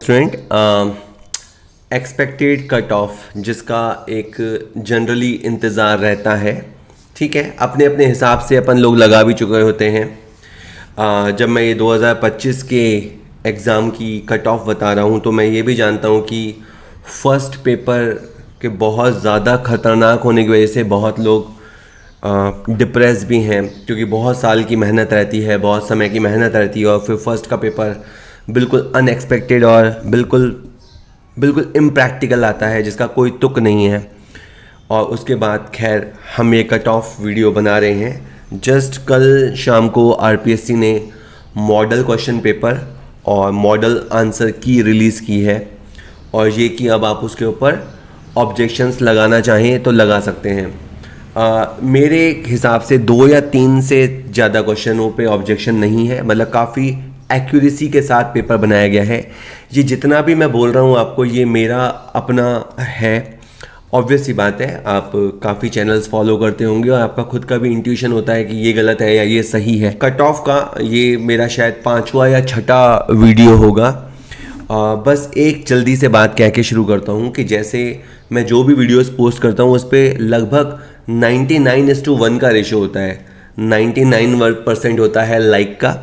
Student expected cut off जिसका एक generally इंतज़ार रहता है। ठीक है, अपने अपने हिसाब से अपन लोग लगा भी चुके होते हैं। जब मैं ये 2025 के एग्ज़ाम की कट ऑफ बता रहा हूँ तो मैं ये भी जानता हूँ कि फर्स्ट पेपर के बहुत ज़्यादा ख़तरनाक होने की वजह से बहुत लोग डिप्रेस भी हैं, क्योंकि बहुत साल की मेहनत रहती है, बहुत समय की मेहनत रहती है और फिर फर्स्ट का पेपर बिल्कुल अनएक्सपेक्टेड और बिल्कुल इम्प्रैक्टिकल आता है जिसका कोई तुक नहीं है। और उसके बाद खैर हम ये कट ऑफ वीडियो बना रहे हैं। जस्ट कल शाम को आरपीएससी ने मॉडल क्वेश्चन पेपर और मॉडल आंसर की रिलीज़ की है और ये कि अब आप उसके ऊपर ऑब्जेक्शंस लगाना चाहें तो लगा सकते हैं। मेरे हिसाब से 2 या 3 से ज़्यादा क्वेश्चनों पे ऑब्जेक्शन नहीं है, मतलब काफ़ी एक्यूरेसी के साथ पेपर बनाया गया है। ये जितना भी मैं बोल रहा हूँ आपको ये मेरा अपना है। ऑब्वियस सी बात है, आप काफ़ी चैनल्स फॉलो करते होंगे और आपका खुद का भी इंट्यूशन होता है कि ये गलत है या ये सही है। कट ऑफ का ये मेरा शायद 5वां या 6ठा वीडियो होगा। बस एक जल्दी से बात कह के शुरू करता हूँ कि जैसे मैं जो भी वीडियोस पोस्ट करता हूँ उस पर लगभग 99:1 का रेशो होता है। 99% होता है लाइक का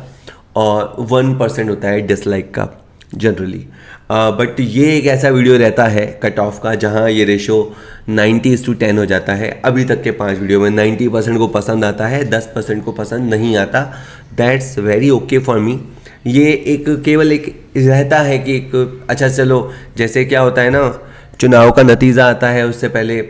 और 1% होता है डिसलाइक का जनरली। बट ये एक ऐसा वीडियो रहता है कट ऑफ का जहाँ ये रेशो 90:10 हो जाता है। अभी तक के 5 वीडियो में 90% को पसंद आता है, 10% को पसंद नहीं आता। That's very okay for me. ये एक केवल एक रहता है कि एक अच्छा चलो, जैसे क्या होता है ना, चुनाव का नतीजा आता है उससे पहले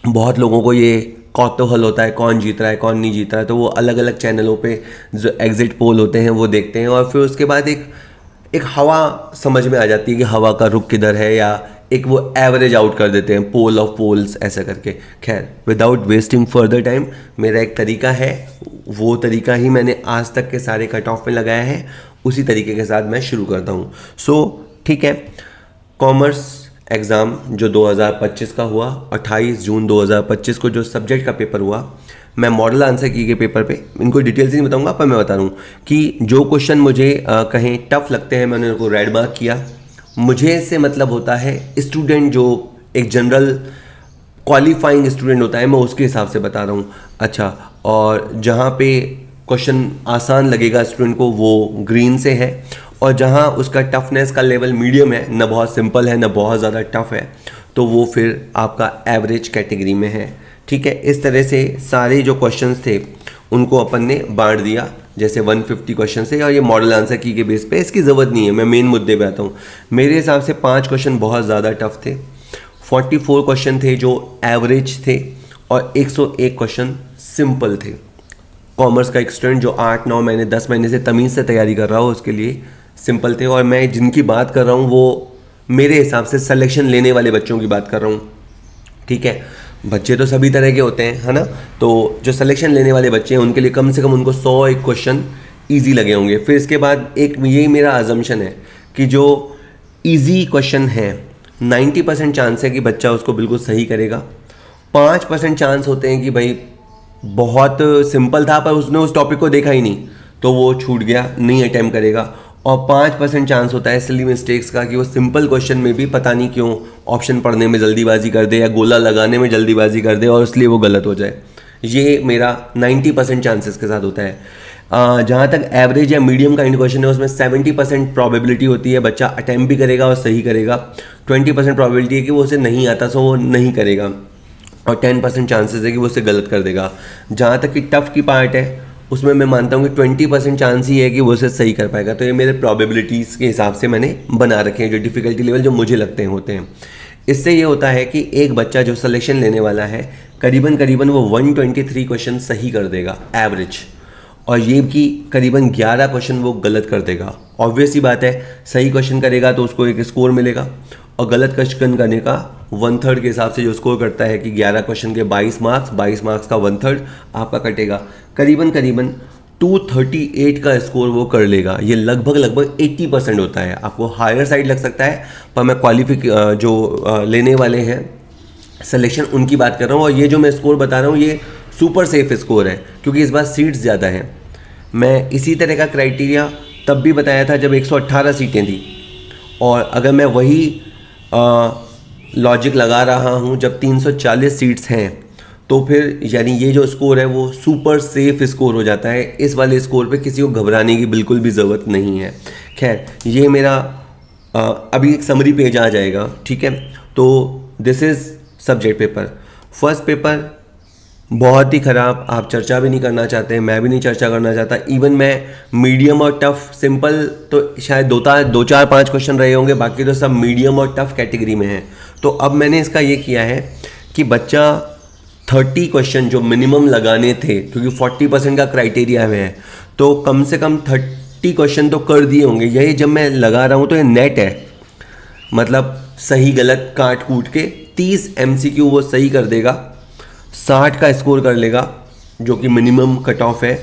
बहुत लोगों को ये कौतूहल होता है कौन जीत रहा है कौन नहीं जीत रहा है, तो वो अलग अलग चैनलों पे जो एग्जिट पोल होते हैं वो देखते हैं और फिर उसके बाद एक हवा समझ में आ जाती है कि हवा का रुख किधर है, या एक वो एवरेज आउट कर देते हैं, पोल ऑफ पोल्स ऐसा करके। खैर, विदाउट वेस्टिंग फर्दर टाइम, मेरा एक तरीका है, वो तरीका ही मैंने आज तक के सारे कट ऑफ में लगाया है, उसी तरीके के साथ मैं शुरू करता हूँ। ठीक है, कॉमर्स एग्ज़ाम जो 2025 का हुआ, 28 जून 2025 को जो सब्जेक्ट का पेपर हुआ, मैं मॉडल आंसर की के पेपर पे इनको डिटेल से नहीं बताऊंगा, पर मैं बता रहा हूँ कि जो क्वेश्चन मुझे कहीं टफ लगते हैं मैंने उनको रेड मार्क किया। मुझे से मतलब होता है स्टूडेंट जो एक जनरल क्वालिफाइंग स्टूडेंट होता है, मैं उसके हिसाब से बता रहा हूँ। अच्छा, और जहाँ पे क्वेश्चन आसान लगेगा स्टूडेंट को वो ग्रीन से है, और जहाँ उसका टफनेस का लेवल मीडियम है, न बहुत सिंपल है न बहुत ज़्यादा टफ है, तो वो फिर आपका एवरेज कैटेगरी में है। ठीक है, इस तरह से सारे जो क्वेश्चंस थे उनको अपन ने बांट दिया, जैसे 150 क्वेश्चन थे और ये मॉडल आंसर की के बेस पे, इसकी ज़रूरत नहीं है। मैं मेन मुद्दे पे आता हूँ। मेरे हिसाब से 5 क्वेश्चन बहुत ज़्यादा टफ थे, 44 क्वेश्चन थे जो एवरेज थे और 101 क्वेश्चन सिंपल थे। कॉमर्स का एक स्टूडेंट जो 8-9 महीने 10 महीने से तमीज़ से तैयारी कर रहा हो उसके लिए सिंपल थे। और मैं जिनकी बात कर रहा हूँ वो मेरे हिसाब से सिलेक्शन लेने वाले बच्चों की बात कर रहा हूँ। ठीक है, बच्चे तो सभी तरह के होते हैं, है ना, तो जो सिलेक्शन लेने वाले बच्चे हैं उनके लिए कम से कम उनको 101 क्वेश्चन ईजी लगे होंगे। फिर इसके बाद एक यही मेरा अजम्पशन है कि जो ईजी क्वेश्चन है 90% चांस है कि बच्चा उसको बिल्कुल सही करेगा। 5% चांस होते हैं कि भाई बहुत सिंपल था पर उसने उस टॉपिक को देखा ही नहीं तो वो छूट गया, नहीं अटैम्प्ट करेगा। और 5% चांस होता है सिली मिस्टेक्स का कि वो सिंपल क्वेश्चन में भी पता नहीं क्यों ऑप्शन पढ़ने में जल्दीबाजी कर दे या गोला लगाने में जल्दीबाजी कर दे और इसलिए वो गलत हो जाए। ये मेरा 90% चांसेस के साथ होता है। जहाँ तक एवरेज या मीडियम काइंड क्वेश्चन है उसमें 70% प्रोबेबिलिटी होती है बच्चा अटैम्प्ट भी करेगा और सही करेगा। 20% प्रोबेबिलिटी है कि वो उसे नहीं आता सो वो नहीं करेगा, और 10% चांसेस है कि वो उसे गलत कर देगा। जहाँ तक कि टफ की पार्ट है उसमें मैं मानता हूँ कि 20% चांस ही है कि वो उसे सही कर पाएगा। तो ये मेरे प्रोबेबिलिटीज़ के हिसाब से मैंने बना रखे हैं, जो डिफ़िकल्टी लेवल जो मुझे लगते हैं होते हैं। इससे ये होता है कि एक बच्चा जो सिलेक्शन लेने वाला है करीबन वो 123 क्वेश्चन सही कर देगा एवरेज, और ये कि करीबन 11 क्वेश्चन वो गलत कर देगा। ऑब्वियस ही बात है, सही क्वेश्चन करेगा तो उसको एक स्कोर मिलेगा, और गलत क्वेश्चन करने का 1/3 के हिसाब से जो स्कोर करता है कि 11 क्वेश्चन के 22 मार्क्स का 1/3 आपका कटेगा। करीबन 238 का स्कोर वो कर लेगा। ये लगभग 80% होता है। आपको हायर साइड लग सकता है, पर मैं जो लेने वाले हैं सिलेक्शन उनकी बात कर रहा हूँ। और ये जो मैं स्कोर बता रहा हूँ ये सुपर सेफ स्कोर है, क्योंकि इस बार सीट्स ज़्यादा हैं। मैं इसी तरह का क्राइटेरिया तब भी बताया था जब 118 सीटें थी, और अगर मैं वही लॉजिक लगा रहा हूँ जब 340 सीट्स हैं तो फिर यानी ये जो स्कोर है वो सुपर सेफ स्कोर हो जाता है। इस वाले स्कोर पे किसी को घबराने की बिल्कुल भी ज़रूरत नहीं है। खैर ये मेरा अभी एक समरी पेज आ जाएगा, ठीक है। तो this is subject paper. First paper बहुत ही ख़राब, आप चर्चा भी नहीं करना चाहते, मैं भी नहीं चर्चा करना चाहता। इवन मैं मीडियम और टफ, सिंपल तो शायद दो चार पाँच क्वेश्चन रहे होंगे, बाकी तो सब मीडियम और टफ कैटेगरी में है। तो अब मैंने इसका ये किया है कि बच्चा 30 क्वेश्चन जो मिनिमम लगाने थे, क्योंकि 40% का क्राइटेरिया है, तो कम से कम 30 क्वेश्चन तो कर दिए होंगे। यही जब मैं लगा रहा हूँ तो ये नेट है, मतलब सही गलत काट कूट के 30 MCQ वो सही कर देगा, 60 का स्कोर कर लेगा जो कि मिनिमम कट ऑफ है।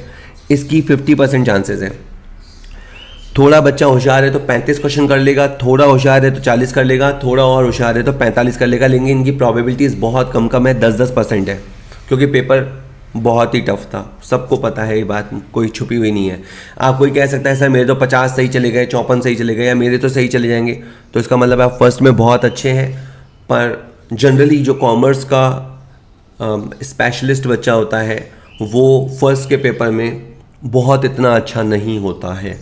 इसकी 50% चांसेस है। थोड़ा बच्चा होशियार है तो 35 क्वेश्चन कर लेगा, थोड़ा होशियार है तो 40 कर लेगा, थोड़ा और होशियार है तो 45 कर लेगा। लेकिन इनकी प्रोबेबिलिटीज़ बहुत कम है, 10% है, क्योंकि पेपर बहुत ही टफ था। सबको पता है ये बात, कोई छुपी हुई नहीं है। आप कोई कह सकता है सर मेरे तो 50 सही चले गए, 54 सही चले गए, या मेरे तो सही चले जाएंगे, तो इसका मतलब आप फर्स्ट में बहुत अच्छे हैं। पर जनरली जो कॉमर्स का स्पेशलिस्ट बच्चा होता है वो फर्स्ट के पेपर में बहुत इतना अच्छा नहीं होता है।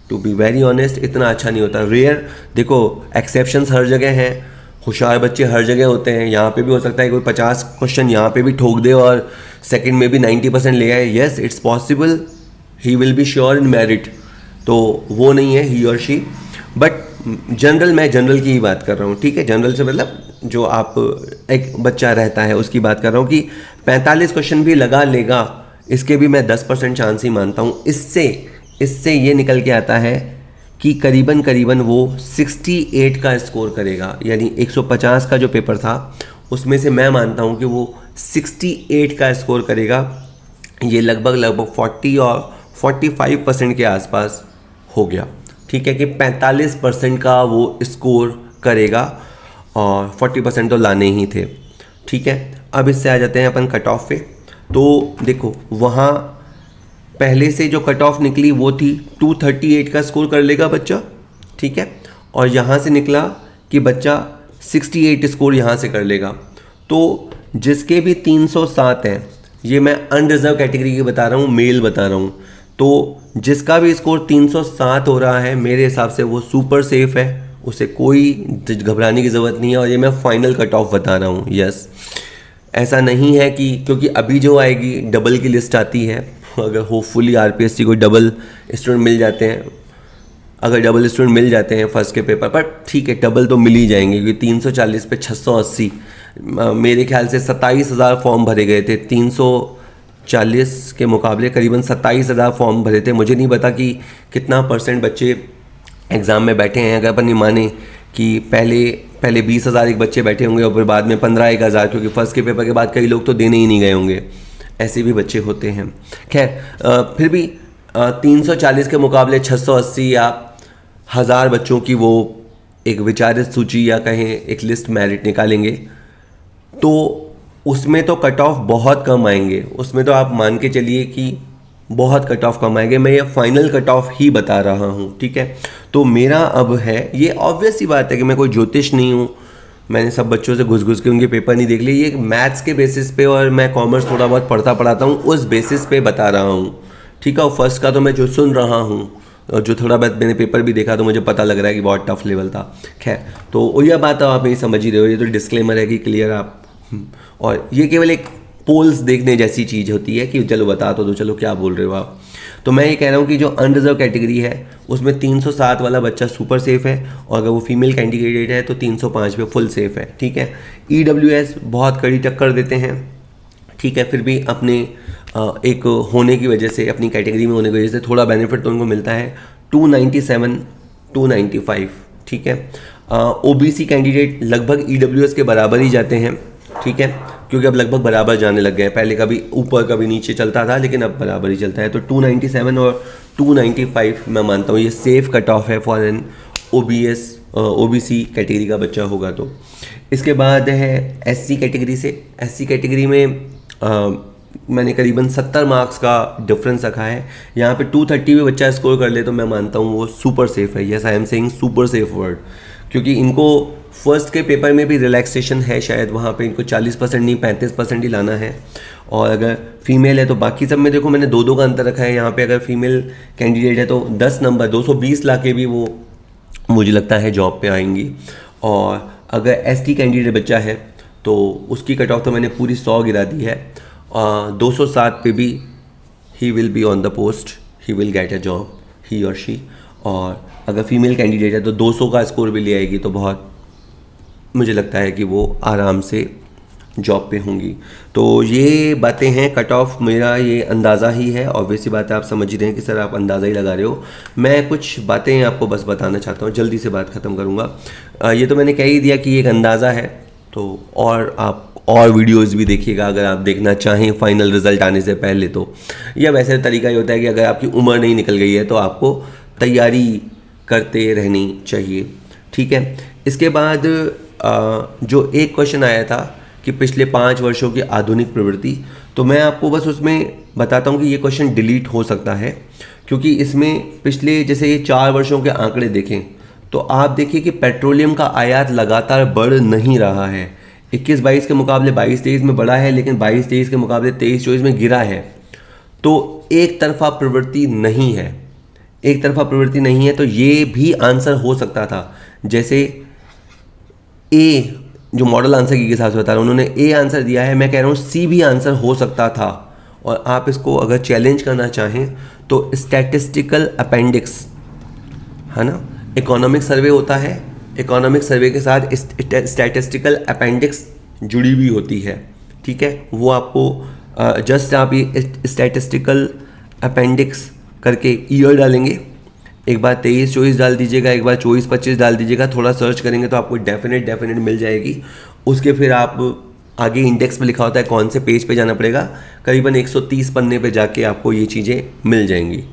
टू बी वेरी ऑनेस्ट, इतना अच्छा नहीं होता। रेयर, देखो एक्सेप्शंस हर जगह हैं, होशियार बच्चे हर जगह होते हैं। यहाँ पे भी हो सकता है कोई 50 क्वेश्चन यहाँ पे भी ठोक दे और सेकंड में भी 90% ले आए। Yes, it's possible, he will be sure in merit, तो वो नहीं है ही और शी। बट जनरल, मैं जनरल की ही बात कर रहा हूँ, ठीक है। जनरल से मतलब जो आप एक बच्चा रहता है उसकी बात कर रहा हूँ कि 45 क्वेश्चन भी लगा लेगा, इसके भी मैं 10% चांस ही मानता हूँ। इससे ये निकल के आता है कि करीबन वो 68 का स्कोर करेगा। यानी 150 का जो पेपर था उसमें से मैं मानता हूँ कि वो 68 का स्कोर करेगा। ये लगभग 40 और 45% के आसपास हो गया, ठीक है, कि 45% का वो स्कोर करेगा और 40% तो लाने ही थे, ठीक है। अब इससे आ जाते हैं अपन कट ऑफ पे। तो देखो वहाँ पहले से जो कट ऑफ निकली वो थी 238 का स्कोर कर लेगा बच्चा, ठीक है। और यहाँ से निकला कि बच्चा 68 स्कोर यहाँ से कर लेगा। तो जिसके भी 307 हैं, ये मैं अनरिजर्व कैटेगरी की बता रहा हूँ, मेल बता रहा हूँ, तो जिसका भी स्कोर 307 हो रहा है मेरे हिसाब से वो सुपर सेफ है, उसे कोई घबराने की ज़रूरत नहीं है। और ये मैं फाइनल कट ऑफ बता रहा हूँ। यस, ऐसा नहीं है कि क्योंकि अभी जो आएगी डबल की लिस्ट आती है, अगर होपफुली आरपीएससी को डबल स्टूडेंट मिल जाते हैं, अगर डबल स्टूडेंट मिल जाते हैं फर्स्ट के पेपर पर, ठीक है, डबल तो मिल ही जाएंगे, क्योंकि 340 पे 680, मेरे ख्याल से 27,000 फॉर्म भरे गए थे। 340 के मुकाबले करीबन 27,000 फॉर्म भरे थे। मुझे नहीं पता कि कितना % बच्चे एग्ज़ाम में बैठे हैं। अगर अपन ये माने कि पहले 20,000 एक बच्चे बैठे होंगे और फिर बाद में 15,000, क्योंकि फर्स्ट के पेपर के बाद कई लोग तो देने ही नहीं गए होंगे, ऐसे भी बच्चे होते हैं। खैर फिर भी 340 के मुकाबले 680 या 1000 बच्चों की वो एक विचारित सूची या कहें एक लिस्ट मेरिट निकालेंगे, तो उसमें तो कट ऑफ बहुत कम आएंगे। उसमें तो आप मान के चलिए कि बहुत कट ऑफ कम आएंगे। मैं ये फाइनल कट ऑफ ही बता रहा हूँ, ठीक है। तो मेरा अब है, ये ऑब्वियस सी बात है कि मैं कोई ज्योतिष नहीं हूँ, मैंने सब बच्चों से घुस के उनके पेपर नहीं देख लिए। ये मैथ्स के बेसिस पे, और मैं कॉमर्स थोड़ा बहुत पढ़ाता हूँ, उस बेसिस पे बता रहा हूँ, ठीक है। और फर्स्ट का तो मैं जो सुन रहा हूँ और जो थोड़ा बहुत मैंने पेपर भी देखा तो मुझे पता लग रहा है कि बहुत टफ लेवल था। खैर, तो यह बात आप नहीं समझ ही रहे हो, ये तो डिस्क्लेमर है कि क्लियर आप। और ये केवल एक पोल्स देखने जैसी चीज़ होती है कि चलो बता तो दो, चलो क्या बोल रहे हो आप। तो मैं ये कह रहा हूँ कि जो अनरिजर्व कैटेगरी है उसमें 307 वाला बच्चा सुपर सेफ है, और अगर वो फीमेल कैंडिडेट है तो 305 पे फुल सेफ है, ठीक है। EWS बहुत कड़ी टक्कर देते हैं, ठीक है, फिर भी अपने एक होने की वजह से, अपनी कैटेगरी में होने की वजह से थोड़ा बेनिफिट तो उनको मिलता है। 297, 295, ठीक है। OBC कैंडिडेट लगभग EWS के बराबर ही जाते हैं, ठीक है, क्योंकि अब लगभग बराबर जाने लग गए हैं। पहले कभी ऊपर कभी नीचे चलता था, लेकिन अब बराबर ही चलता है। तो 297 और 295 मैं मानता हूँ ये सेफ कट ऑफ है फॉर एन OBC कैटेगरी का बच्चा होगा। तो इसके बाद है SC कैटेगरी से। SC कैटेगरी में मैंने करीबन 70 मार्क्स का डिफरेंस रखा है। यहाँ पे 230 भी बच्चा स्कोर कर ले तो मैं मानता हूँ वो सुपर सेफ है। Yes, I am saying super safe word, क्योंकि इनको फर्स्ट के पेपर में भी रिलैक्सेशन है, शायद वहाँ पे इनको 40% नहीं 35% ही लाना है। और अगर फीमेल है तो बाकी सब में देखो मैंने 2-2 का अंतर रखा है। यहाँ पे अगर फीमेल कैंडिडेट है तो 10 नंबर 220 ला के भी वो मुझे लगता है जॉब पे आएंगी। और अगर एसटी कैंडिडेट बच्चा है तो उसकी कट ऑफ तो मैंने पूरी 100 गिरा दी है। 207 पे भी he will be on the post, he will get a job, he और शी। और अगर फीमेल कैंडिडेट है तो 200 का स्कोर भी ले आएगी तो बहुत मुझे लगता है कि वो आराम से जॉब पे होंगी। तो ये बातें हैं, कट ऑफ मेरा ये अंदाज़ा ही है। ऑब्वियसली बात है, आप समझ ही रहे हैं कि सर आप अंदाज़ा ही लगा रहे हो। मैं कुछ बातें आपको बस बताना चाहता हूँ, जल्दी से बात ख़त्म करूँगा। ये तो मैंने कह ही दिया कि एक अंदाज़ा है, तो और आप और वीडियोस भी देखिएगा अगर आप देखना चाहें फाइनल रिजल्ट आने से पहले। तो यह वैसे तरीका ही होता है कि अगर आपकी उम्र नहीं निकल गई है तो आपको तैयारी करते रहनी चाहिए, ठीक है। इसके बाद जो एक क्वेश्चन आया था कि पिछले 5 वर्षों की आधुनिक प्रवृत्ति, तो मैं आपको बस उसमें बताता हूँ कि ये क्वेश्चन डिलीट हो सकता है, क्योंकि इसमें पिछले जैसे ये 4 वर्षों के आंकड़े देखें तो आप देखिए कि पेट्रोलियम का आयात लगातार बढ़ नहीं रहा है। 21-22 के मुकाबले 22-23 में बढ़ा है, लेकिन 22-23 के मुकाबले 23-24 में गिरा है। तो एक तरफा प्रवृत्ति नहीं है, एक तरफा प्रवृत्ति नहीं है। तो ये भी आंसर हो सकता था, जैसे ए जो मॉडल आंसर के हिसाब से बता रहा हूँ उन्होंने ए आंसर दिया है, मैं कह रहा हूँ सी भी आंसर हो सकता था। और आप इसको अगर चैलेंज करना चाहें तो स्टैटिस्टिकल अपेंडिक्स है ना, इकोनॉमिक सर्वे होता है, इकोनॉमिक सर्वे के साथ स्टैटिस्टिकल अपेंडिक्स जुड़ी हुई होती है, ठीक है। वो आपको जस्ट आप ये स्टैटिस्टिकल अपेंडिक्स करके ईयर डालेंगे, एक बार 23-24 डाल दीजिएगा, एक बार 24-25 डाल दीजिएगा, थोड़ा सर्च करेंगे तो आपको डेफिनेट मिल जाएगी। उसके फिर आप आगे इंडेक्स में लिखा होता है कौन से पेज पे जाना पड़ेगा, करीबन 130 पन्ने पे जाके आपको ये चीज़ें मिल जाएंगी।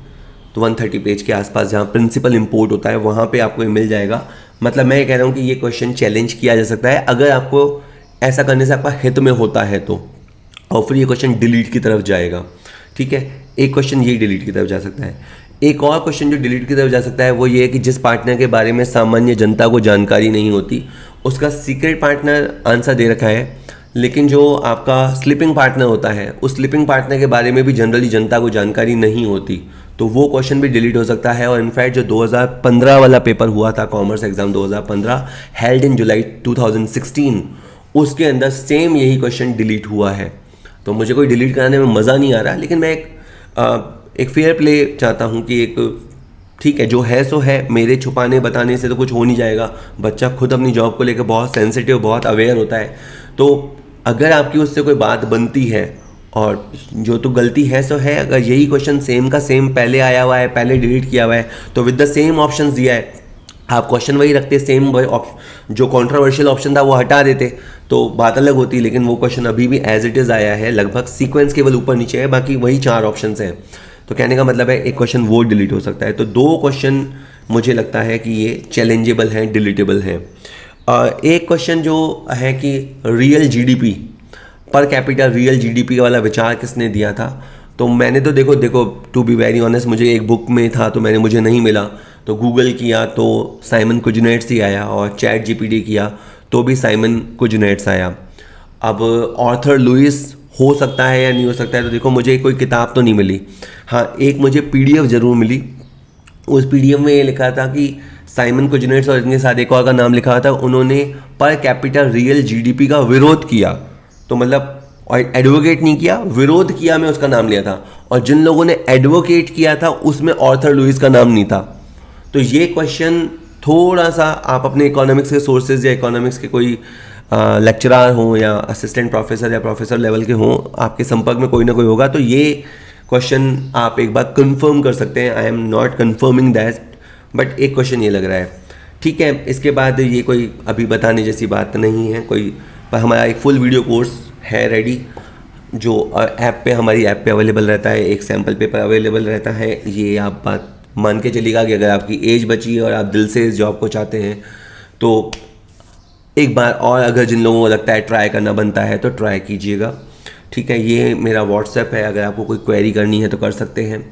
तो 130 पेज के आसपास जहाँ प्रिंसिपल इंपोर्ट होता है वहाँ पे आपको ये मिल जाएगा। मतलब मैं ये कह रहा हूँ कि ये क्वेश्चन चैलेंज किया जा सकता है अगर आपको ऐसा करने से आपका हित में होता है तो, और फिर ये क्वेश्चन डिलीट की तरफ जाएगा, ठीक है। एक क्वेश्चन ये डिलीट की तरफ जा सकता है। एक और क्वेश्चन जो डिलीट की तरफ जा सकता है वो ये है कि जिस पार्टनर के बारे में सामान्य जनता को जानकारी नहीं होती उसका सीक्रेट पार्टनर आंसर दे रखा है, लेकिन जो आपका स्लीपिंग पार्टनर होता है उस स्लीपिंग पार्टनर के बारे में भी जनरली जनता को जानकारी नहीं होती, तो वो क्वेश्चन भी डिलीट हो सकता है। और इनफैक्ट जो 2015 वाला पेपर हुआ था, कॉमर्स एग्जाम 2015 हेल्ड इन जुलाई 2016, उसके अंदर सेम यही क्वेश्चन डिलीट हुआ है। तो मुझे कोई डिलीट कराने में मज़ा नहीं आ रहा, लेकिन मैं एक फेयर प्ले चाहता हूँ कि एक ठीक है जो है सो है, मेरे छुपाने बताने से तो कुछ हो नहीं जाएगा। बच्चा खुद अपनी जॉब को लेकर बहुत सेंसिटिव, बहुत अवेयर होता है, तो अगर आपकी उससे कोई बात बनती है और जो तो गलती है सो है, अगर यही क्वेश्चन सेम का सेम पहले आया हुआ है, पहले डिलीट किया हुआ है, तो विद द सेम ऑप्शन दिया है, आप क्वेश्चन वही रखते, सेम जो कंट्रोवर्शियल ऑप्शन था वो हटा देते तो बात अलग होती। लेकिन वो क्वेश्चन अभी भी एज इट इज़ आया है, लगभग सीक्वेंस केवल ऊपर नीचे है, बाकी वही 4 ऑप्शन हैं। तो कहने का मतलब है एक क्वेश्चन वो डिलीट हो सकता है। तो 2 क्वेश्चन मुझे लगता है कि ये चैलेंजेबल हैं, डिलीटेबल हैं। एक क्वेश्चन जो है कि real GDP per capita, real GDP वाला विचार किसने दिया था, तो मैंने तो देखो टू बी वेरी ऑनेस्ट मुझे एक बुक में था तो मुझे नहीं मिला, तो गूगल किया तो साइमन कुजनेट्स ही आया, और चैट जीपीटी किया तो भी साइमन कुजनेट्स आया। अब ऑर्थर लुइस हो सकता है या नहीं हो सकता है, तो देखो मुझे कोई किताब तो नहीं मिली। हाँ, एक मुझे पीडीएफ ज़रूर मिली, उस पीडीएफ में ये लिखा था कि साइमन कुजनेट्स और इनके साथ एक और का नाम लिखा था, उन्होंने पर कैपिटा रियल जीडीपी का विरोध किया। तो मतलब एडवोकेट नहीं किया, विरोध किया, मैं उसका नाम लिया था, और जिन लोगों ने एडवोकेट किया था उसमें ऑर्थर लुइस का नाम नहीं था। तो ये क्वेश्चन थोड़ा सा आप अपने इकोनॉमिक्स के सोर्सेज या इकोनॉमिक्स के कोई लेक्चरर हों या असिस्टेंट प्रोफेसर या प्रोफेसर लेवल के हों, आपके संपर्क में कोई ना कोई होगा, तो ये क्वेश्चन आप एक बार कंफर्म कर सकते हैं। I am not confirming that, but एक क्वेश्चन ये लग रहा है, ठीक है। इसके बाद ये कोई अभी बताने जैसी बात नहीं है कोई, पर हमारा एक फुल वीडियो कोर्स है रेडी, जो ऐप पे हमारी ऐप पे अवेलेबल रहता है, एक सैम्पल पेपर अवेलेबल रहता है। ये आप बात मान के चलिएगा कि अगर आपकी एज बची है और आप दिल से इस जॉब को चाहते हैं तो एक बार और, अगर जिन लोगों को लगता है ट्राई करना बनता है तो ट्राई कीजिएगा, ठीक है, ये मेरा व्हाट्सएप है, अगर आपको कोई क्वेरी करनी है तो कर सकते हैं।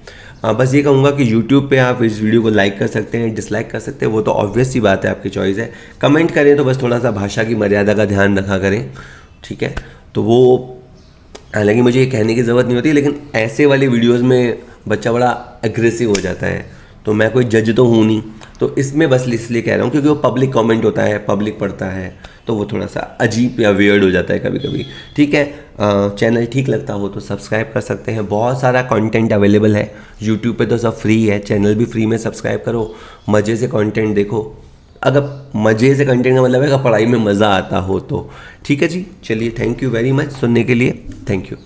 बस ये कहूँगा कि यूट्यूब पे आप इस वीडियो को लाइक कर सकते हैं, डिसलाइक कर सकते हैं, वो तो ऑब्वियस सी बात है, आपकी चॉइस है। कमेंट करें तो बस थोड़ा सा भाषा की मर्यादा का ध्यान रखा करें, ठीक है। तो वो, हालांकि मुझे ये कहने की ज़रूरत नहीं होती, लेकिन ऐसे वाले वीडियोज़ में बच्चा बड़ा एग्रेसिव हो जाता है, तो मैं कोई जज तो हूँ नहीं, तो इसमें बस इसलिए कह रहा हूँ क्योंकि वो पब्लिक कमेंट होता है, पब्लिक पढ़ता है, तो वो थोड़ा सा अजीब या वियर्ड हो जाता है कभी कभी, ठीक है। चैनल ठीक लगता हो तो सब्सक्राइब कर सकते हैं, बहुत सारा कंटेंट अवेलेबल है यूट्यूब पे, तो सब फ्री है, चैनल भी फ्री में, सब्सक्राइब करो, मज़े से कंटेंट देखो। अगर मज़े से कंटेंट का मतलब है कि पढ़ाई में मज़ा आता हो तो, ठीक है जी। चलिए, थैंक यू वेरी मच सुनने के लिए, थैंक यू।